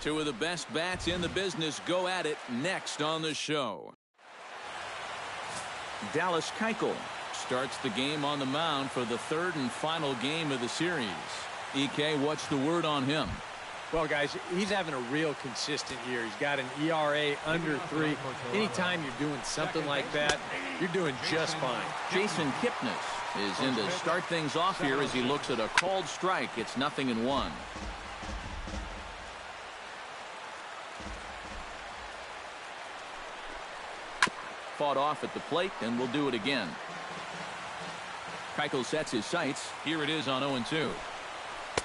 Two of the best bats in the business go at it next on the show. Dallas Keuchel starts the game on the mound for the third and final game of the series. EK, what's the word on him? Well, guys, he's having a real consistent year. He's got an ERA under 3. Anytime you're doing something like that, you're doing just fine. Jason Kipnis is in to start things off here as he looks at a called strike. It's 0-1. Fought off at the plate, and we'll do it again. Keuchel sets his sights. Here it is on 0-2.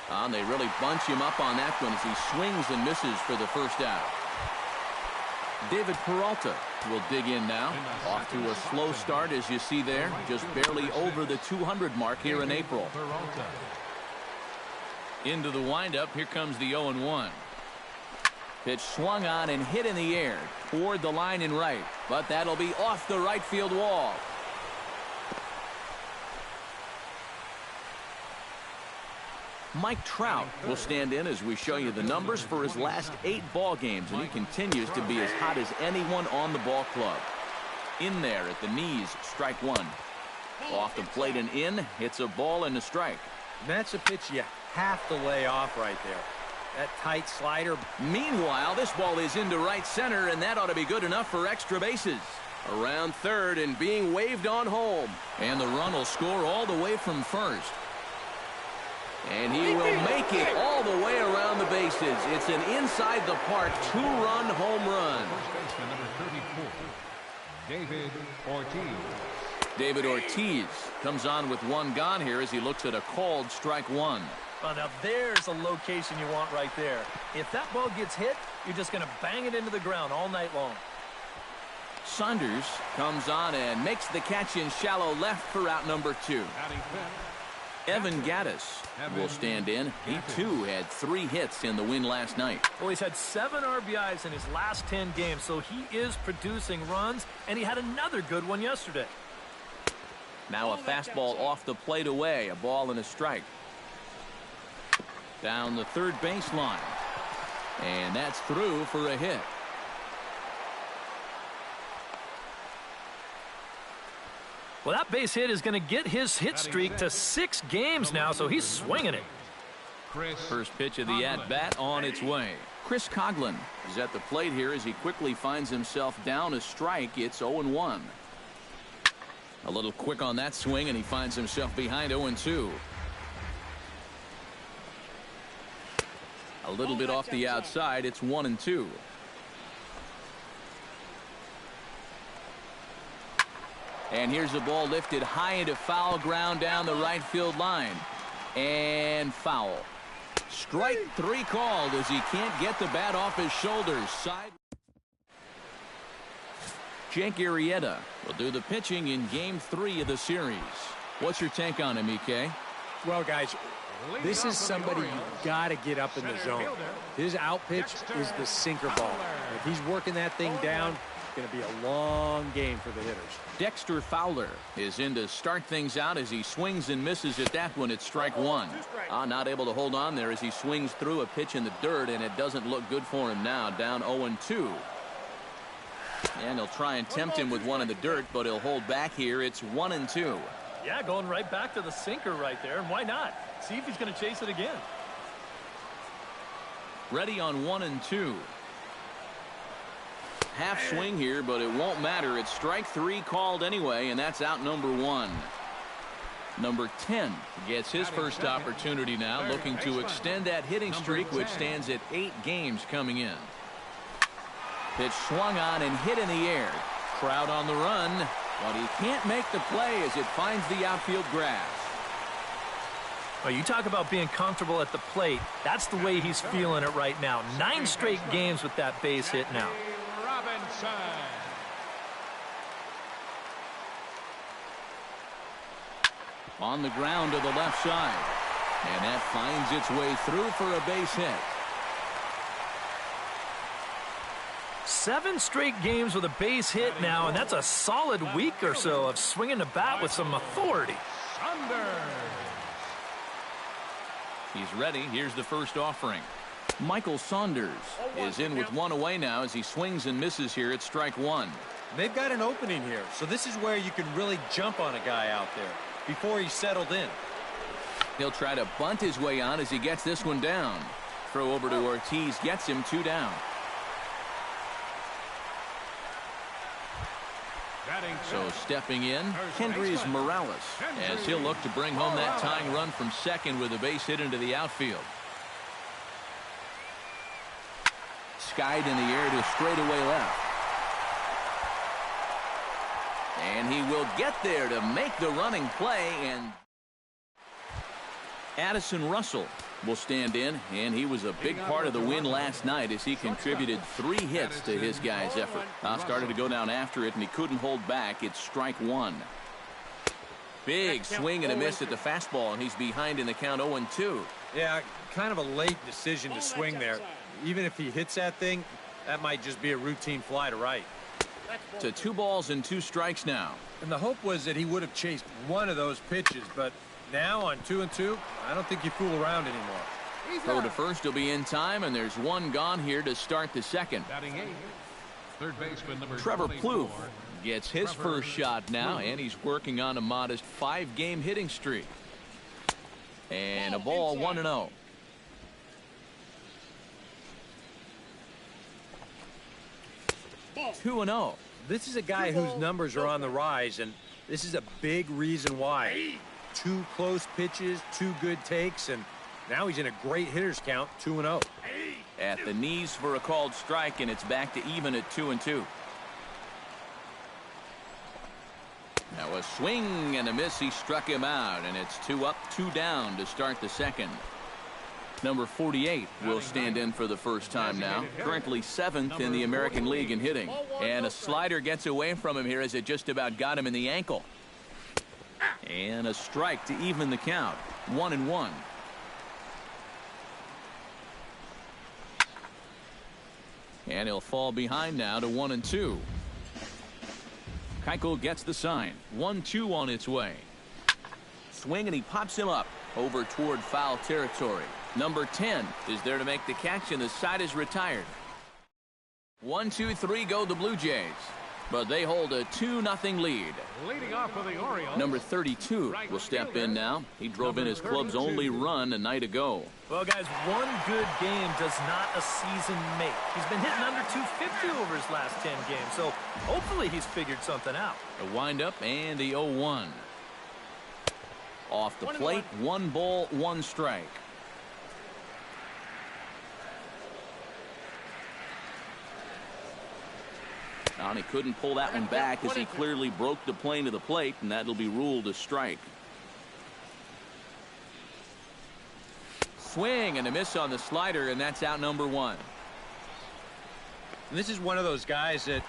And they really bunch him up on that one as he swings and misses for the first out. David Peralta will dig in now. Off to a slow start, as you see there. Just barely over the 200 mark here in April. Into the windup. Here comes the 0-1. Pitch swung on and hit in the air toward the line in right. But that'll be off the right field wall. Mike Trout will stand in as we show you the numbers for his last 8 ball games, and he continues to be as hot as anyone on the ball club. In there at the knees, strike one. Off the plate and in, hits a ball and a strike. And that's a pitch you have to lay off right there. That tight slider. Meanwhile, this ball is into right center, and that ought to be good enough for extra bases. Around third and being waved on home. And the run will score all the way from first. And he will make it all the way around the bases. It's an inside the park 2-run home run. David Ortiz. David Ortiz comes on with one gone here as he looks at a called strike one. Well, now there's a location you want right there. If that ball gets hit, you're just going to bang it into the ground all night long. Saunders comes on and makes the catch in shallow left for out number 2. Evan Gattis will stand in. He, too, had 3 hits in the win last night. Well, he's had 7 RBIs in his last 10 games, so he is producing runs, and he had another good one yesterday. Now a fastball off the plate away, a ball and a strike. Down the third baseline. And that's through for a hit. Well, that base hit is going to get his hit streak to 6 games now, so he's swinging it. First pitch of the at-bat on its way. Chris Coghlan is at the plate here as he quickly finds himself down a strike. It's 0-1. A little quick on that swing, and he finds himself behind 0-2. A little bit off the outside. It's 1-2. And here's the ball lifted high into foul ground down the right field line. And foul. Strike 3 called as he can't get the bat off his shoulders. Side. Jake Arrieta will do the pitching in game 3 of the series. What's your take on him, EK? Well, guys, this is somebody you got to get up in the zone. His out pitch is the sinker ball. If he's working that thing down, it's going to be a long game for the hitters. Dexter Fowler is in to start things out as he swings and misses at that one. It's strike 1. Not able to hold on there as he swings through a pitch in the dirt, and it doesn't look good for him now. Down 0-2. And he'll try and tempt him with one in the dirt, but he'll hold back here. It's 1-2. Yeah, going right back to the sinker right there, and why not? See if he's going to chase it again. Ready on 1-2. Half swing here, but it won't matter. It's strike 3 called anyway, and that's out number 1. Number 10 gets his first opportunity now, looking to extend that hitting streak, which stands at 8 games coming in. Pitch swung on and hit in the air. Crowd on the run, but he can't make the play as it finds the outfield grass. Well, you talk about being comfortable at the plate. That's the way he's feeling it right now. 9 straight games with that base hit now. On the ground to the left side. And that finds its way through for a base hit. 7 straight games with a base hit now, and that's a solid week or so of swinging the bat with some authority. He's ready. Here's the first offering. Michael Saunders is in with one away now as he swings and misses here at strike one. They've got an opening here, so this is where you can really jump on a guy out there before he's settled in. He'll try to bunt his way on as he gets this one down. Throw over to Ortiz gets him 2 down. So stepping in, Kendrys Morales, as he'll look to bring home that tying run from second with a base hit into the outfield. Skied in the air to straightaway left. And he will get there to make the running play, and Addison Russell will stand in, and he was a big part of the win last night as he contributed 3 hits to his guys' effort. Started to go down after it, and he couldn't hold back. It's strike one. Big swing and a miss at the fastball, and he's behind in the count 0-2. Yeah, kind of a late decision to swing there. Even if he hits that thing, that might just be a routine fly to right. To 2 balls and 2 strikes now. And the hope was that he would have chased one of those pitches, but now on 2-2, I don't think you fool around anymore. Throw to first will be in time, and there's one gone here to start the second. Third baseman number Trevor 24. Plouffe gets his first shot now, and he's working on a modest 5-game hitting streak. And a ball 1-0. Two and 0. This is a guy whose numbers are on the rise, and this is a big reason why. 2 close pitches, 2 good takes, and now he's in a great hitter's count, 2-0. At the knees for a called strike, and it's back to even at 2-2. Now a swing and a miss. He struck him out, and it's 2 up, 2 down to start the second. Number 48 will stand in for the first time now. Currently 7th in the American League in hitting. And a slider gets away from him here as it just about got him in the ankle. And a strike to even the count. 1-1. And he'll fall behind now to 1-2. Keuchel gets the sign. 1-2 on its way. Swing, and he pops him up over toward foul territory. Number 10 is there to make the catch, and the side is retired. 1-2-3 go the Blue Jays, but they hold a 2-0 lead. Leading off for the Orioles. Number 32 will step in now. He drove in his club's only run a night ago. Well, guys, one good game does not a season make. He's been hitting under 250 over his last 10 games, so hopefully he's figured something out. A windup and the 0-1. Off the plate, 1 ball, 1 strike. And he couldn't pull that one back as he clearly broke the plane of the plate, and that'll be ruled a strike. Swing and a miss on the slider, and that's out number 1. And this is one of those guys that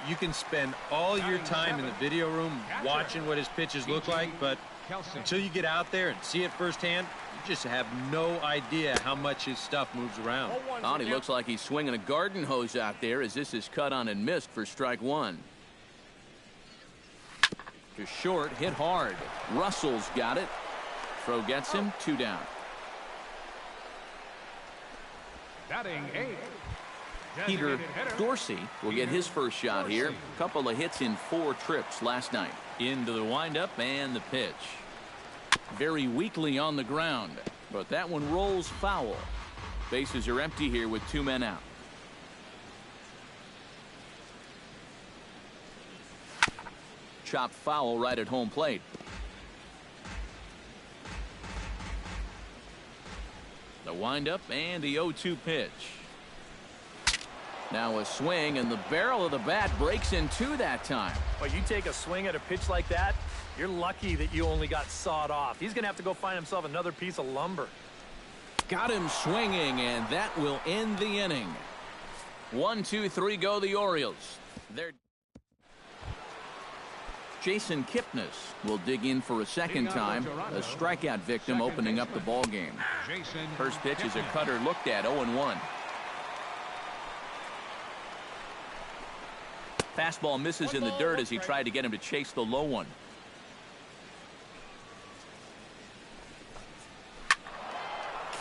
you can spend all your time in the video room watching what his pitches look like, but until you get out there and see it firsthand, you just have no idea how much his stuff moves around. Oh, and he looks like he's swinging a garden hose out there as this is cut on and missed for strike 1. To short, hit hard. Russell's got it. Throw gets him, 2 down. Batting 8. Peter Dorsey will get his first shot here. Couple of hits in 4 trips last night. Into the windup and the pitch. Very weakly on the ground, but that one rolls foul. Bases are empty here with 2 men out. Chopped foul right at home plate. The windup and the 0-2 pitch. Now a swing, and the barrel of the bat breaks in 2 that time. Well, you take a swing at a pitch like that, you're lucky that you only got sawed off. He's going to have to go find himself another piece of lumber. Got him swinging, and that will end the inning. 1-2-3 go the Orioles. Jason Kipnis will dig in for a second time. A strikeout victim opening up the ball game. First pitch is a cutter looked at, 0-1. Fastball misses in the dirt as he tried to get him to chase the low one.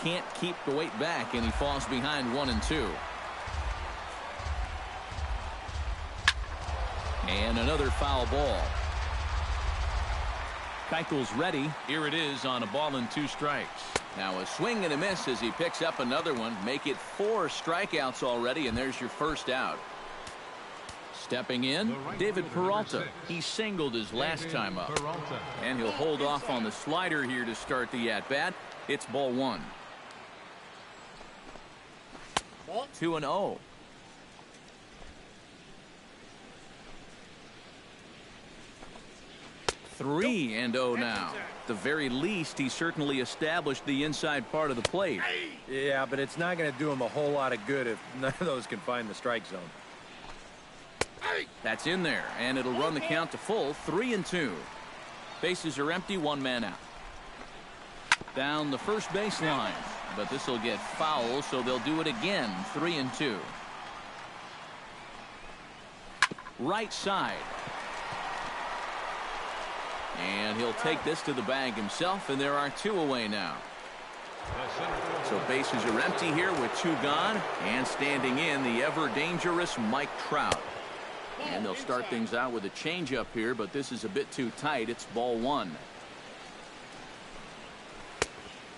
can't keep the weight back, and he falls behind 1-2. And another foul ball. Keuchel's ready. Here it is on a ball and 2 strikes. Now a swing and a miss as he picks up another one. Make it 4 strikeouts already, and there's your first out. Stepping in, David Peralta. He singled his last time up. And he'll hold off on the slider here to start the at-bat. It's ball 1. 2-0. 3-0 now. At the very least, he certainly established the inside part of the plate. Yeah, but it's not going to do him a whole lot of good if none of those can find the strike zone. That's in there, and it'll run the count to full. 3-2. Bases are empty, 1 man out. Down the first baseline, but this will get foul, so they'll do it again. 3-2. Right side. And he'll take this to the bag himself, and there are 2 away now. So bases are empty here with 2 gone, and standing in the ever-dangerous Mike Trout. And they'll start things out with a changeup here, but this is a bit too tight. It's ball 1.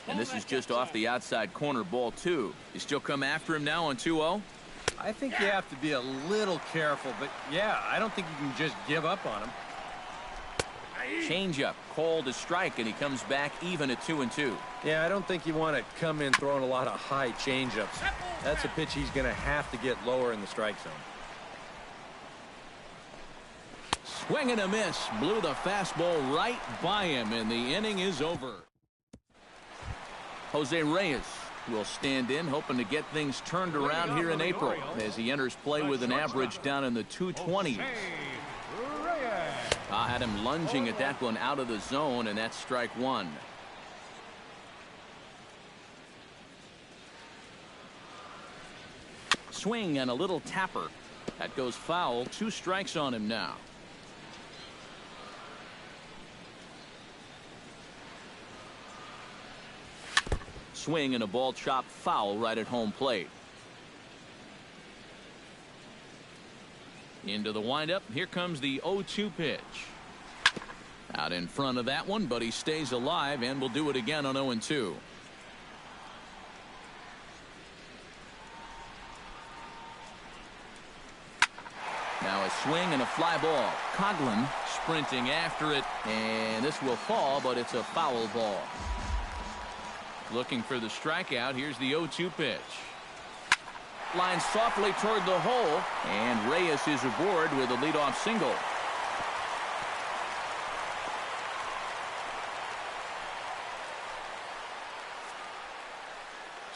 And this is just off the outside corner, ball 2. You still come after him now on 2-0? I think you have to be a little careful, but yeah, I don't think you can just give up on him. Changeup, called a strike, and he comes back even at 2-2. Yeah, I don't think you want to come in throwing a lot of high changeups. That's a pitch he's going to have to get lower in the strike zone. Swing and a miss. Blew the fastball right by him, and the inning is over. Jose Reyes will stand in, hoping to get things turned around here in April as he enters play with an average down in the 220s. I had him lunging at that one out of the zone, and that's strike 1. Swing and a little tapper. That goes foul. 2 strikes on him now. Swing and a ball chopped foul right at home plate. Into the windup. Here comes the 0-2 pitch. Out in front of that one, but he stays alive and will do it again on 0-2. Now a swing and a fly ball. Coughlin sprinting after it, and this will fall, but it's a foul ball. Looking for the strikeout. Here's the 0-2 pitch. Lines softly toward the hole, and Reyes is aboard with a leadoff single.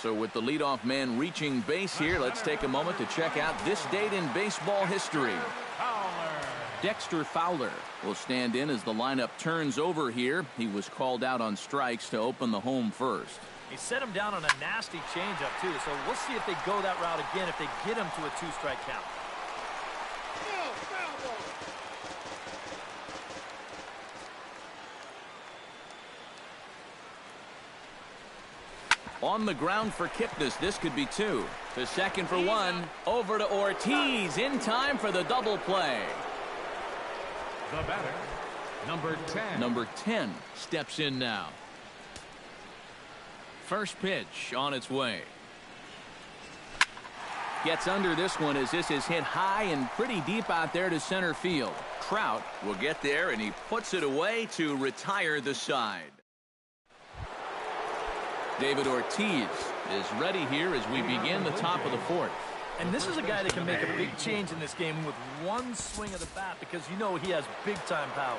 So with the leadoff man reaching base here, let's take a moment to check out this date in baseball history. Dexter Fowler will stand in as the lineup turns over here. He was called out on strikes to open the home first. He set him down on a nasty changeup, too, so we'll see if they go that route again, if they get him to a 2-strike count. On the ground for Kipnis. This could be 2. To second for 1. Over to Ortiz in time for the double play. The batter, number 10. Number 10 steps in now. First pitch on its way. Gets under this one as this is hit high and pretty deep out there to center field. Trout will get there, and he puts it away to retire the side. David Ortiz is ready here as we begin the top of the 4th. And this is a guy that can make a big change in this game with one swing of the bat, because you know he has big-time power.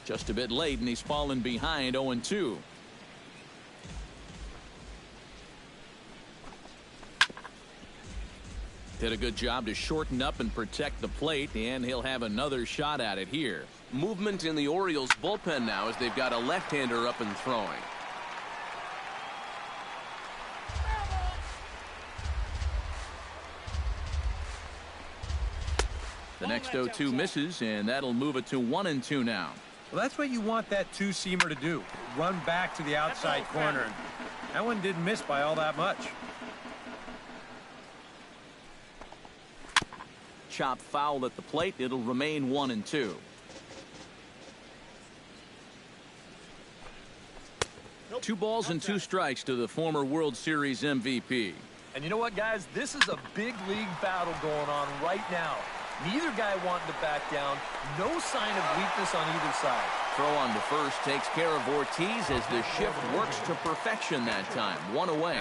Just a bit late, and he's fallen behind 0-2. Did a good job to shorten up and protect the plate, and he'll have another shot at it here. Movement in the Orioles bullpen now as they've got a left-hander up and throwing. The next 0-2 misses, and that'll move it to 1-2 now. Well, that's what you want that two-seamer to do. Run back to the outside corner. That one didn't miss by all that much. Chop foul at the plate. It'll remain 1-2. Two balls and two strikes to the former World Series MVP. And you know what, guys? This is a big league battle going on right now. Neither guy wanting to back down. No sign of weakness on either side. Throw on to first takes care of Ortiz as the shift works to perfection that time. One away.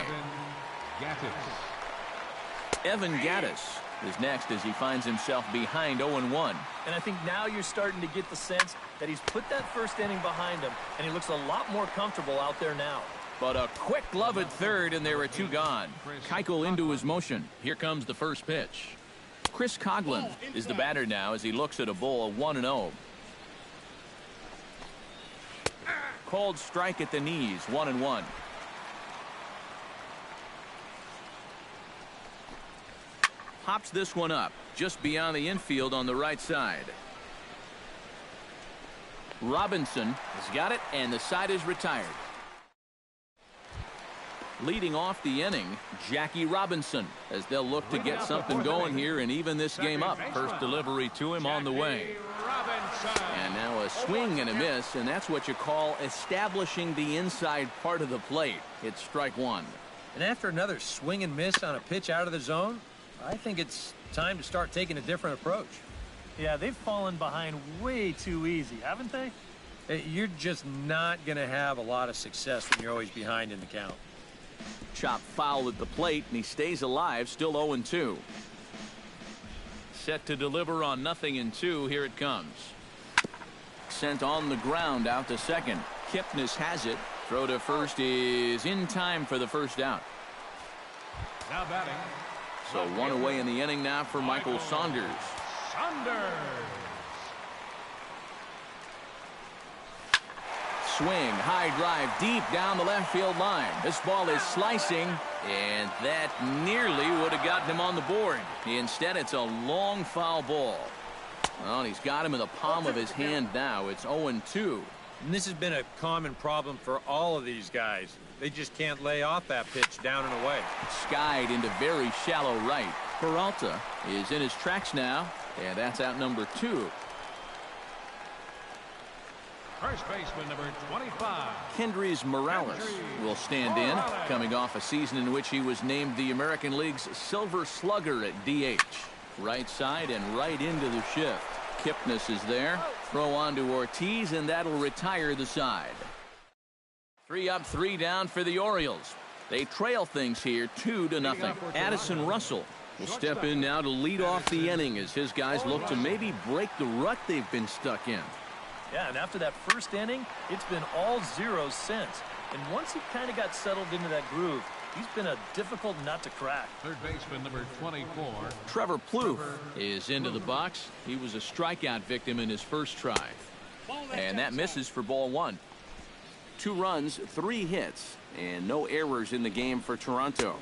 Evan Gattis is next as he finds himself behind 0-1. And I think now you're starting to get the sense that he's put that first inning behind him, and he looks a lot more comfortable out there now. But a quick glove at third, and there are two gone. Keuchel into his motion. Here comes the first pitch. Chris Coghlan is the batter now as he looks at a ball 1-0. Called strike at the knees, 1-1. Pops this one up just beyond the infield on the right side. Robinson has got it, and the side is retired. Leading off the inning, Jackie Robinson, as they'll look to get something going here and even this game up. First delivery to him on the way. And now a swing and a miss, and that's what you call establishing the inside part of the plate. It's strike one. And after another swing and miss on a pitch out of the zone, I think it's time to start taking a different approach. Yeah, they've fallen behind way too easy, haven't they? You're just not going to have a lot of success when you're always behind in the count. Chop foul at the plate, and he stays alive, still 0-2. Set to deliver on 0-2. Here it comes. Sent on the ground out to second. Kipnis has it. Throw to first is in time for the first out. Now batting. So one away in the inning now for Michael Saunders. Swing, high drive, deep down the left field line. This ball is slicing, and that nearly would have gotten him on the board. Instead, it's a long foul ball. Well, and he's got him in the palm of his hand now. It's 0-2. And this has been a common problem for all of these guys. They just can't lay off that pitch down and away. Skied into very shallow right. Peralta is in his tracks now, and that's out number 2. First baseman number 25. Kendrys Morales will stand in, coming off a season in which he was named the American League's Silver Slugger at DH. Right side and right into the shift. Kipnis is there. Throw on to Ortiz, and that'll retire the side. 3 up, 3 down for the Orioles. They trail things here 2-0. Addison Russell will step in now to lead off the inning as his guys look to maybe break the rut they've been stuck in. Yeah, and after that first inning, it's been all zeros since. And once he kind of got settled into that groove, he's been a difficult nut to crack. Third baseman number 24. Trevor Plouffe is into the box. He was a strikeout victim in his first try. And that misses for ball 1. 2 runs, 3 hits, and no errors in the game for Toronto.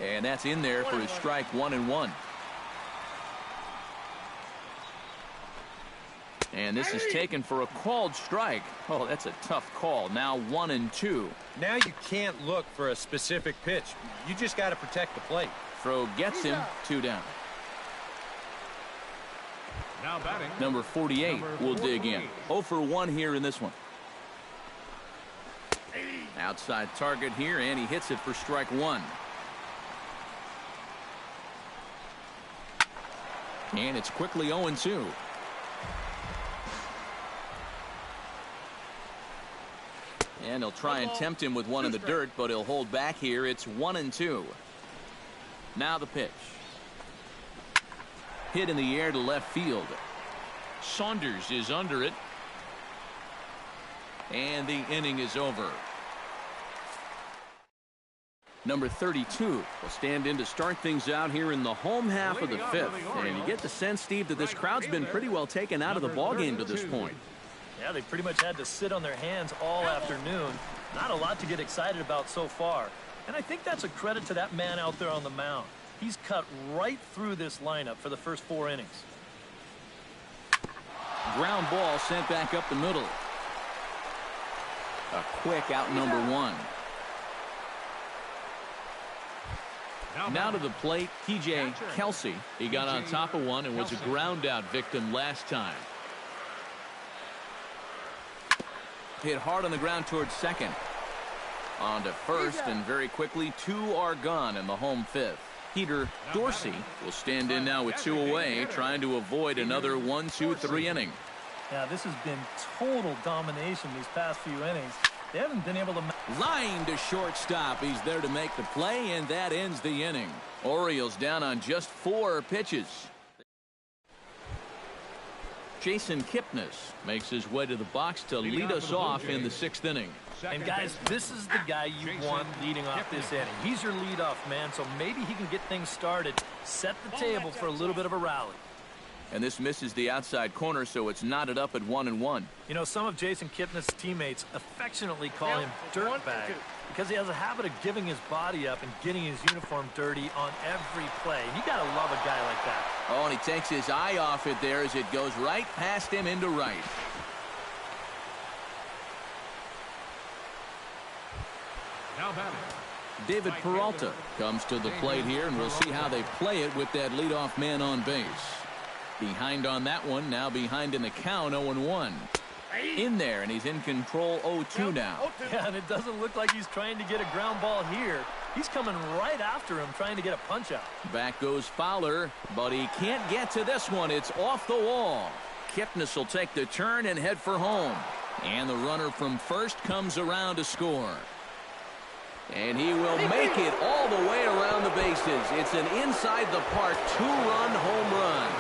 And that's in there for his strike 1-1. And this is taken for a called strike. Oh, that's a tough call. Now 1-2. Now you can't look for a specific pitch. You just got to protect the plate. Throw gets him, 2 down. Now batting. Number 48 will dig in. 0 for 1 here in this one. Outside target here, and he hits it for strike 1. And it's quickly 0-2. And he'll try and tempt him with one in the dirt, but he'll hold back here. It's 1-2. Now the pitch. Hit in the air to left field. Saunders is under it. And the inning is over. Number 32 will stand in to start things out here in the home half of the 5th. And you get the sense, Steve, that this crowd's been pretty well taken out of the ballgame to this point. Yeah, they pretty much had to sit on their hands all afternoon. Not a lot to get excited about so far. And I think that's a credit to that man out there on the mound. He's cut right through this lineup for the first 4 innings. Ground ball sent back up the middle. A quick out number one. Now to the plate, TJ Kelsey. He got on top of one and was a ground out victim last time. Hit hard on the ground towards second. On to first, and very quickly, two are gone in the home fifth. Peter Dorsey will stand in now with two away, trying to avoid another 1-2-3 inning. Yeah, this has been total domination these past few innings. They haven't been able to... Line to shortstop. He's there to make the play, and that ends the inning. Orioles down on just 4 pitches. Jason Kipnis makes his way to the box to lead us off in the 6th inning. And guys, this is the guy you want leading off this inning. He's your leadoff man, so maybe he can get things started, set the table for a little bit of a rally. And this misses the outside corner, so it's knotted up at 1-1. You know, some of Jason Kipnis' teammates affectionately call him Dirtbag because he has a habit of giving his body up and getting his uniform dirty on every play. And you got to love a guy like that. Oh, and he takes his eye off it there as it goes right past him into right. Now batting. David Peralta comes to the plate here, and we'll see how they play it with that leadoff man on base. Behind on that one, now behind in the count, 0-1. In there, and he's in control 0-2 now. Yeah, and it doesn't look like he's trying to get a ground ball here. He's coming right after him, trying to get a punch out. Back goes Fowler, but he can't get to this one. It's off the wall. Kipnis will take the turn and head for home. And the runner from first comes around to score. And he will make it all the way around the bases. It's an inside-the-park 2-run home run.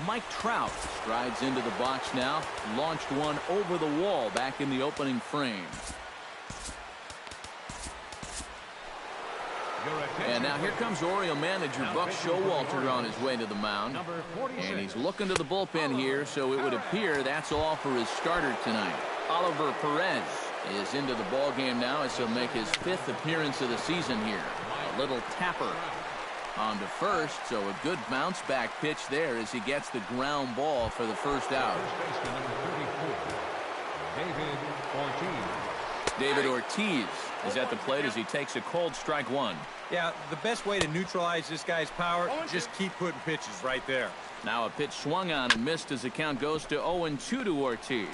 Mike Trout strides into the box now. Launched one over the wall back in the opening frame. And now here comes Oriole manager Buck Showalter on his way to the mound. And he's looking to the bullpen here, so it would appear that's all for his starter tonight. Oliver Perez is into the ballgame now as he'll make his 5th appearance of the season here. A little tapper on to first, so a good bounce back pitch there as he gets the ground ball for the first out. David Ortiz is at the plate as he takes a cold strike one. Yeah, the best way to neutralize this guy's power, just keep putting pitches right there. Now a pitch swung on and missed as the count goes to 0-2 to Ortiz.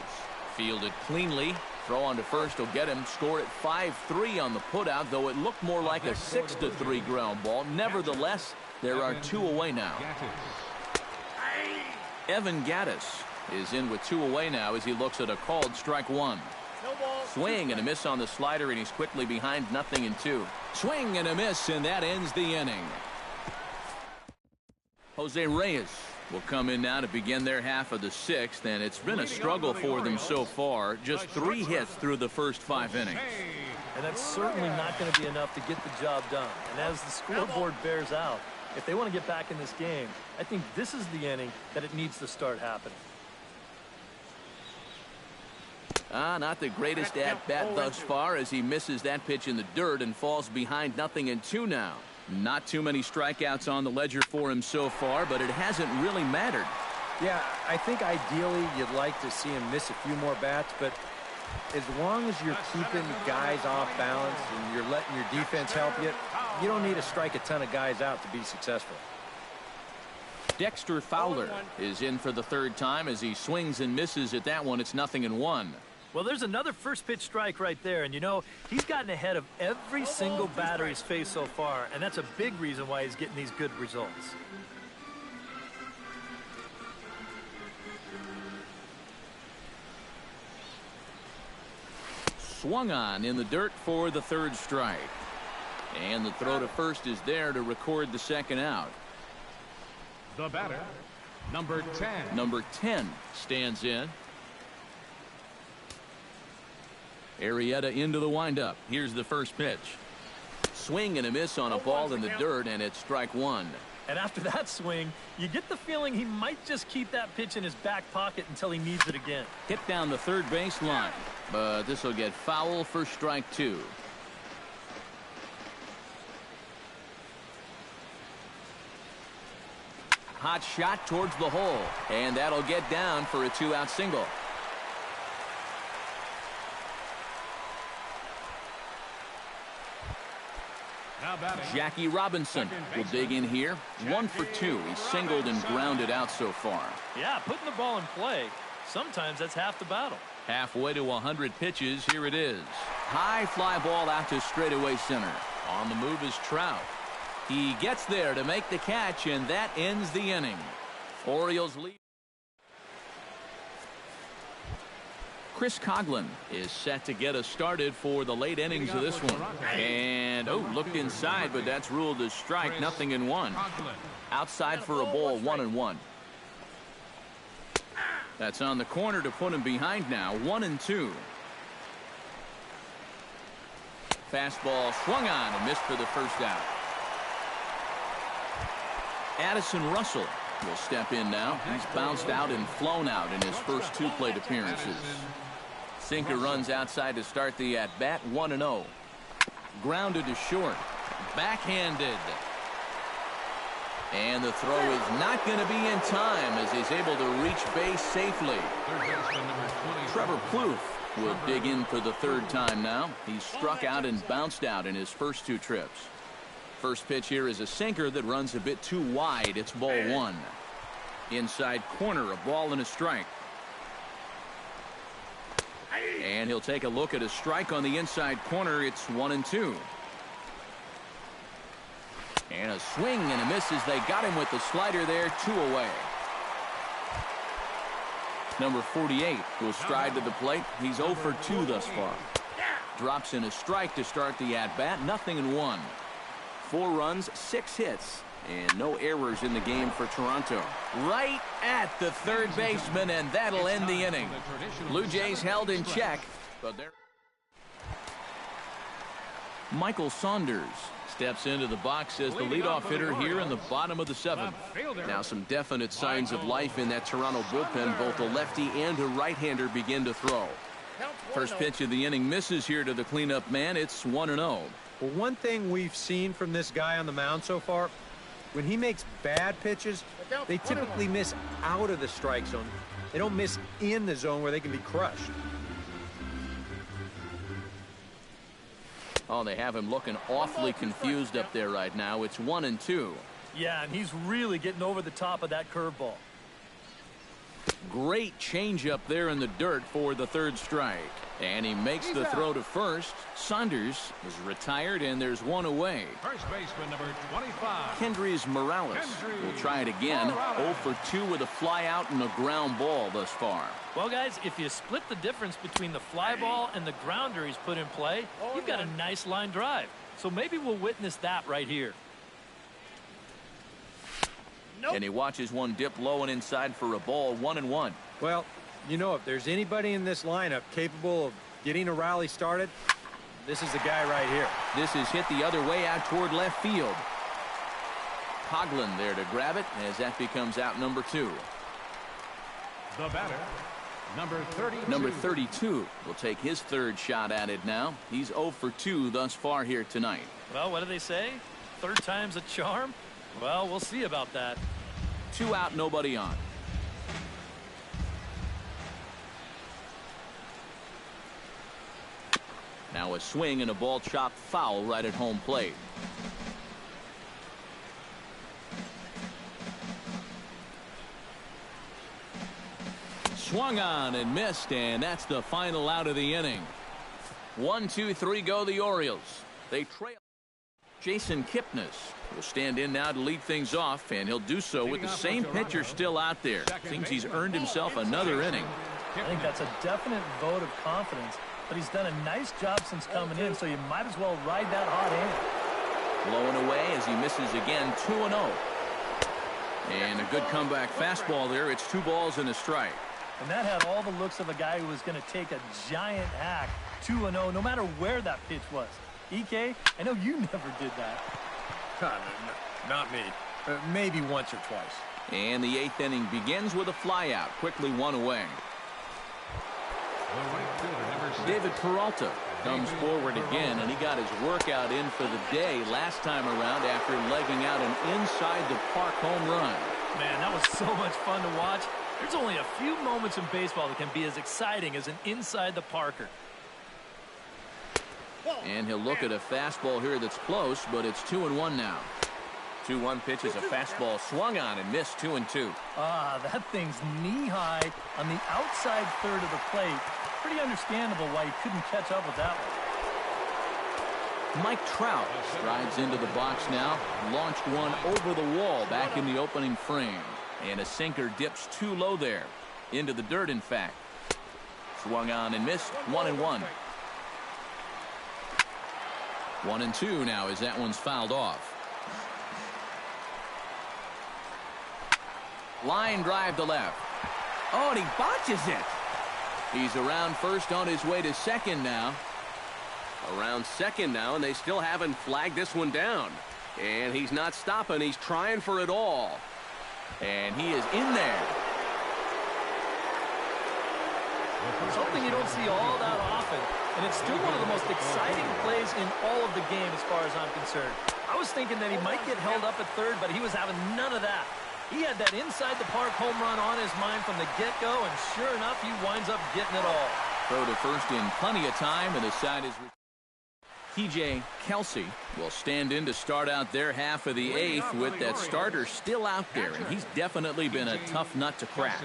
Fielded cleanly. Throw on to first will get him. Score at 5-3 on the putout, though it looked more like a 6-3 ground ball. Nevertheless, there are 2 away now. Evan Gattis is in with 2 away now as he looks at a called strike one. Swing and a miss on the slider, and he's quickly behind 0-2. Swing and a miss, and that ends the inning. Jose Reyes will come in now to begin their half of the 6th, and it's been a struggle for them so far. Just 3 hits through the first 5 innings. And that's certainly not going to be enough to get the job done. And as the scoreboard bears out, if they want to get back in this game, I think this is the inning that it needs to start happening. Not the greatest at-bat thus far as he misses that pitch in the dirt and falls behind 0-2 now. Not too many strikeouts on the ledger for him so far, but it hasn't really mattered. Yeah, I think ideally you'd like to see him miss a few more bats, but as long as you're keeping guys off balance and you're letting your defense help you, you don't need to strike a ton of guys out to be successful. Dexter Fowler is in for the 3rd time as he swings and misses at that one. It's 0-1. Well, there's another first pitch strike right there, and you know, he's gotten ahead of every single batter he's faced so far, and that's a big reason why he's getting these good results. Swung on in the dirt for the 3rd strike. And the throw to first is there to record the 2nd out. The batter, number 10. Number 10 stands in. Arrieta into the windup. Here's the first pitch. Swing and a miss on a ball in the dirt, and it's strike one. And after that swing, you get the feeling he might just keep that pitch in his back pocket until he needs it again. Hit down the 3rd base line, but this will get foul for strike 2. hot shot towards the hole, and that'll get down for a 2-out single. Jackie Robinson will dig in here. 1 for 2. He's singled and grounded out so far. Yeah, putting the ball in play, sometimes that's half the battle. Halfway to 100 pitches. Here it is. High fly ball out to straightaway center. On the move is Trout. He gets there to make the catch, and that ends the inning. Orioles lead. Chris Coughlin is set to get us started for the late innings of this one. And, looked inside, but that's ruled as strike. 0-1. Outside for a ball, 1-1. That's on the corner to put him behind now. 1-2. Fastball swung on and missed for the first out. Addison Russell will step in now. He's bounced out and flown out in his first 2 plate appearances. Sinker runs outside to start the at-bat. 1-0. Grounded to short. Backhanded. And the throw is not going to be in time as he's able to reach base safely. Trevor Plouffe will dig in for the 3rd time now. He's struck out and bounced out in his first 2 trips. First pitch here is a sinker that runs a bit too wide. It's ball 1. Inside corner, a ball and a strike. And he'll take a look at a strike on the inside corner. It's 1-2. And a swing and a miss as they got him with the slider there. 2 away. Number 48 will stride to the plate. He's 0 for 2 thus far. Drops in a strike to start the at-bat. 0-1. 4 runs, 6 hits, and no errors in the game for Toronto. Right at the third baseman, and that'll end the inning. Blue Jays held in check, but they're... Michael Saunders steps into the box as the leadoff hitter here in the bottom of the 7th. Now some definite signs of life in that Toronto bullpen. Both a lefty and a right-hander begin to throw. First pitch of the inning misses here to the cleanup man. It's 1-0. Well, one thing we've seen from this guy on the mound so far, when he makes bad pitches, they typically miss out of the strike zone. They don't miss in the zone where they can be crushed. Oh, they have him looking awfully confused up there right now. It's 1-2. Yeah, and he's really getting over the top of that curveball. Great change up there in the dirt for the 3rd strike. And he makes the throw to first. Saunders is retired, and there's 1 away. First baseman number 25. Kendrys Morales will try it again. 0 for 2 with a fly out and a ground ball thus far. Well, guys, if you split the difference between the fly ball and the grounder he's put in play, you've got a nice line drive. So maybe we'll witness that right here. And he watches one dip low and inside for a ball. 1-1. Well, you know, if there's anybody in this lineup capable of getting a rally started, this is the guy right here. This is hit the other way out toward left field. Coughlin there to grab it as that becomes out number 2. The batter, number 32. Number 32 will take his 3rd shot at it now. He's 0 for 2 thus far here tonight. Well, what do they say? 3rd time's a charm? Well, we'll see about that. 2 out, nobody on. Now a swing and a ball chopped foul right at home plate. Swung on and missed, and that's the final out of the inning. 1, 2, 3 go the Orioles. They trail. Jason Kipnis will stand in now to lead things off, and he'll do so with the same pitcher still out there. Thinks he's earned himself another inning. I think that's a definite vote of confidence, but he's done a nice job since coming in, so you might as well ride that hot hand. Blowing away as he misses again. 2-0. And a good comeback fastball there. It's 2 balls and a strike. And that had all the looks of a guy who was going to take a giant hack. 2-0, no matter where that pitch was. EK, I know you never did that. Not me. Maybe once or twice. And the 8th inning begins with a flyout. Quickly 1 away. David Peralta comes forward again, and he got his workout in for the day last time around after legging out an inside the park home run. Man, that was so much fun to watch. There's only a few moments in baseball that can be as exciting as an inside the Parker. And he'll look at a fastball here that's close, but it's 2-1 now. 2-1 pitch is a fastball swung on and missed. 2-2. That thing's knee-high on the outside third of the plate. Pretty understandable why he couldn't catch up with that one. Mike Trout strides into the box now. Launched one over the wall back in the opening frame. And a sinker dips too low there. Into the dirt, in fact. Swung on and missed. 1-1. 1-2 now as that one's fouled off. Line drive to left. Oh, and he botches it. He's around first on his way to second now. Around second now, and they still haven't flagged this one down. And he's not stopping. He's trying for it all. And he is in there. Something you don't see all that often. And it's still one of the most exciting plays in all of the game as far as I'm concerned. I was thinking that he might get held up at third, but he was having none of that. He had that inside the park home run on his mind from the get-go, and sure enough, he winds up getting it all. Throw to first in plenty of time, and the side is... TJ Kelsey will stand in to start out their half of the eighth with that starter still out there, and he's definitely been a tough nut to crack.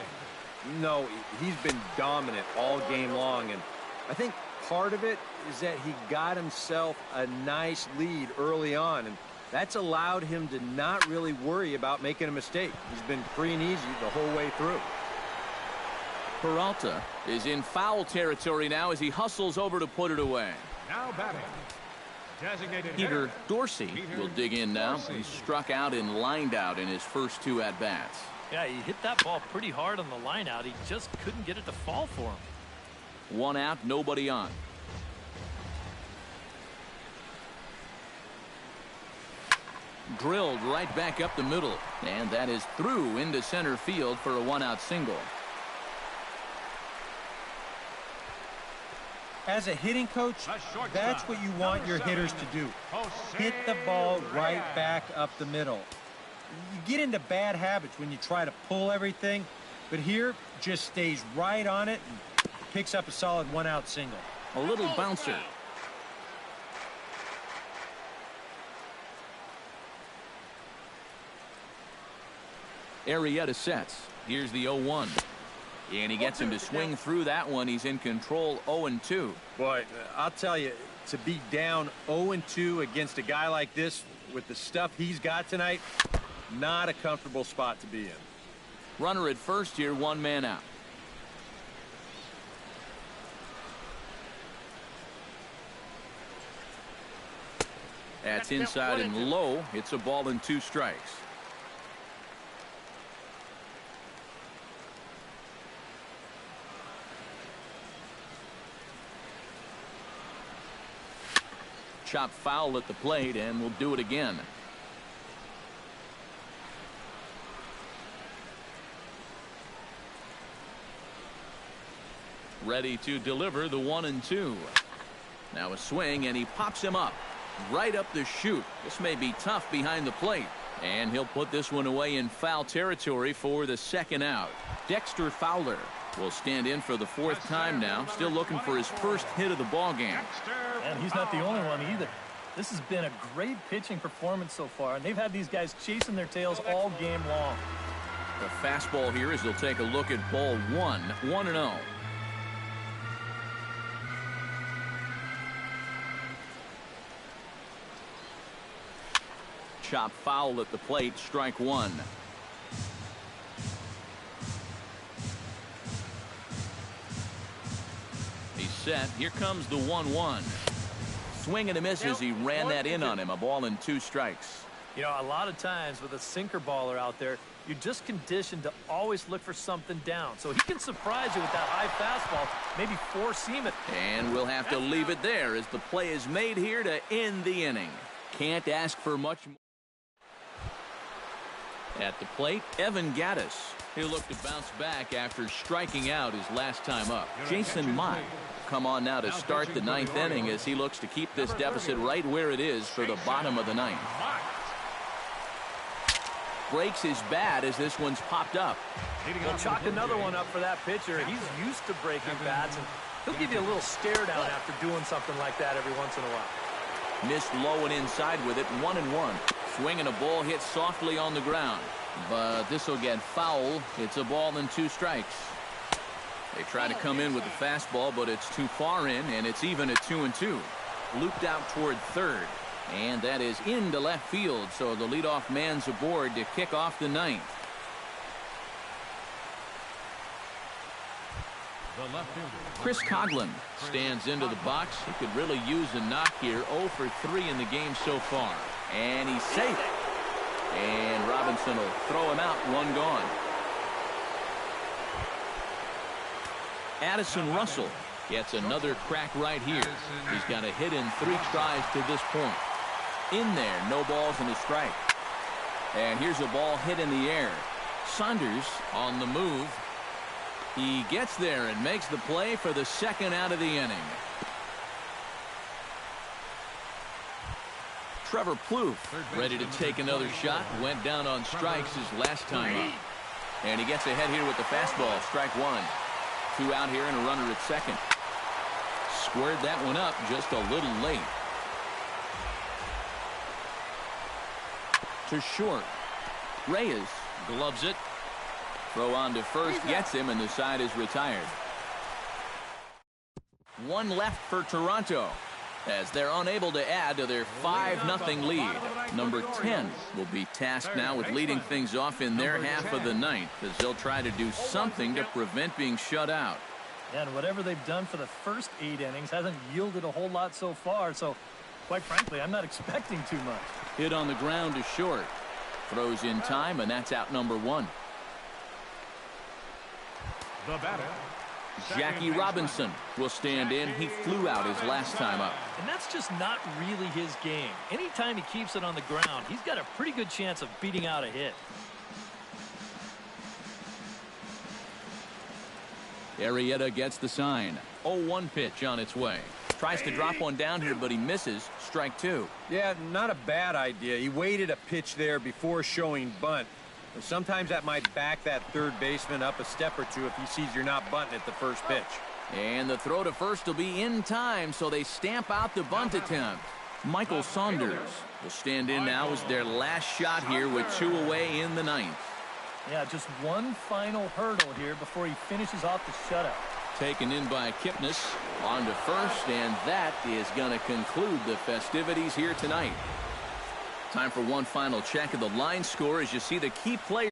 No, he's been dominant all game long, and I think part of it is that he got himself a nice lead early on, and that's allowed him to not really worry about making a mistake. He's been free and easy the whole way through. Peralta is in foul territory now as he hustles over to put it away. Now batting. Designated Peter hitter, Dorsey will dig in now. He struck out and lined out in his first two at-bats. Yeah, he hit that ball pretty hard on the line out. He just couldn't get it to fall for him. One out, nobody on. Drilled right back up the middle, and that is through into center field for a one-out single. As a hitting coach, that's what you want your hitters to do. Hit the ball right back up the middle. You get into bad habits when you try to pull everything, but here just stays right on it and picks up a solid one-out single. A little bouncer. Arrieta sets. Here's the 0-1. And he gets him to swing through that one. He's in control 0-2. Boy, I'll tell you, to be down 0-2 against a guy like this with the stuff he's got tonight, not a comfortable spot to be in. Runner at first here, one man out. That's inside and low. It's a ball and 2 strikes. Chop foul at the plate, and we'll do it again. Ready to deliver the 1-2. Now a swing, and he pops him up right up the chute. This may be tough behind the plate, and he'll put this one away in foul territory for the second out. Dexter Fowler will stand in for the 4th time now, still looking for his first hit of the ball game. And he's not the only one either. This has been a great pitching performance so far, and they've had these guys chasing their tails all game long. The fastball here as they'll take a look at ball 1, 1-0. Chop foul at the plate, strike 1. He's set. Here comes the 1-1. Swing and a miss as he ran that in on him. A ball and 2 strikes. You know, a lot of times with a sinker baller out there, you're just conditioned to always look for something down. So he can surprise you with that high fastball, maybe four-seam it. And we'll have to leave it there as the play is made here to end the inning. Can't ask for much more. At the plate, Evan Gattis. He'll look to bounce back after striking out his last time up. Jason Mott come on now to start the 9th inning as he looks to keep this deficit right where it is for the bottom of the 9th. breaks his bat as this one's popped up. Well, chalk another one up for that pitcher. He's used to breaking bats, and he'll give you a little stare down after doing something like that every once in a while. Missed low and inside with it, 1-1. Swinging a ball hit softly on the ground, but this will get foul. It's a ball and 2 strikes. They try to come in with the fastball, but it's too far in, and it's even at 2-2. Looped out toward third, and that is into left field, so the leadoff man's aboard to kick off the 9th. Chris Coughlin stands into the box. He could really use a knock here. 0 for 3 in the game so far, and he's safe. And Robinson will throw him out. 1 gone. Addison Russell gets another crack right here. He's got a hit in 3 tries to this point. In there, no balls and a strike. And here's a ball hit in the air. Saunders on the move. He gets there and makes the play for the 2nd out of the inning. Trevor Plouffe ready to take another shot. Went down on strikes his last time up. And he gets ahead here with the fastball. Strike 1. 2 out here and a runner at second. Squared that one up just a little late. To short. Reyes gloves it. Throw on to first, gets him, and the side is retired. 1 left for Toronto as they're unable to add to their 5-0 lead. Number 10 will be tasked now with leading things off in their half of the 9th as they'll try to do something to prevent being shut out. Yeah, and whatever they've done for the first 8 innings hasn't yielded a whole lot so far, so quite frankly, I'm not expecting too much. Hit on the ground to short. Throws in time, and that's out number 1. The batter, Jackie Robinson will stand in. He flew out his last time up. And that's just not really his game. Anytime he keeps it on the ground, he's got a pretty good chance of beating out a hit. Arrieta gets the sign. 0-1 pitch on its way. Tries to drop one down here, but he misses. Strike 2. Yeah, not a bad idea. He waited a pitch there before showing bunt. Sometimes that might back that third baseman up a step or 2 if he sees you're not bunting at the first pitch. And the throw to first will be in time, so they stamp out the bunt attempt. Michael Saunders will stand in now as their last shot here with 2 away in the 9th. Yeah, just one final hurdle here before he finishes off the shutout. Taken in by Kipnis on to first, and that is going to conclude the festivities here tonight. Time for one final check of the line score as you see the key players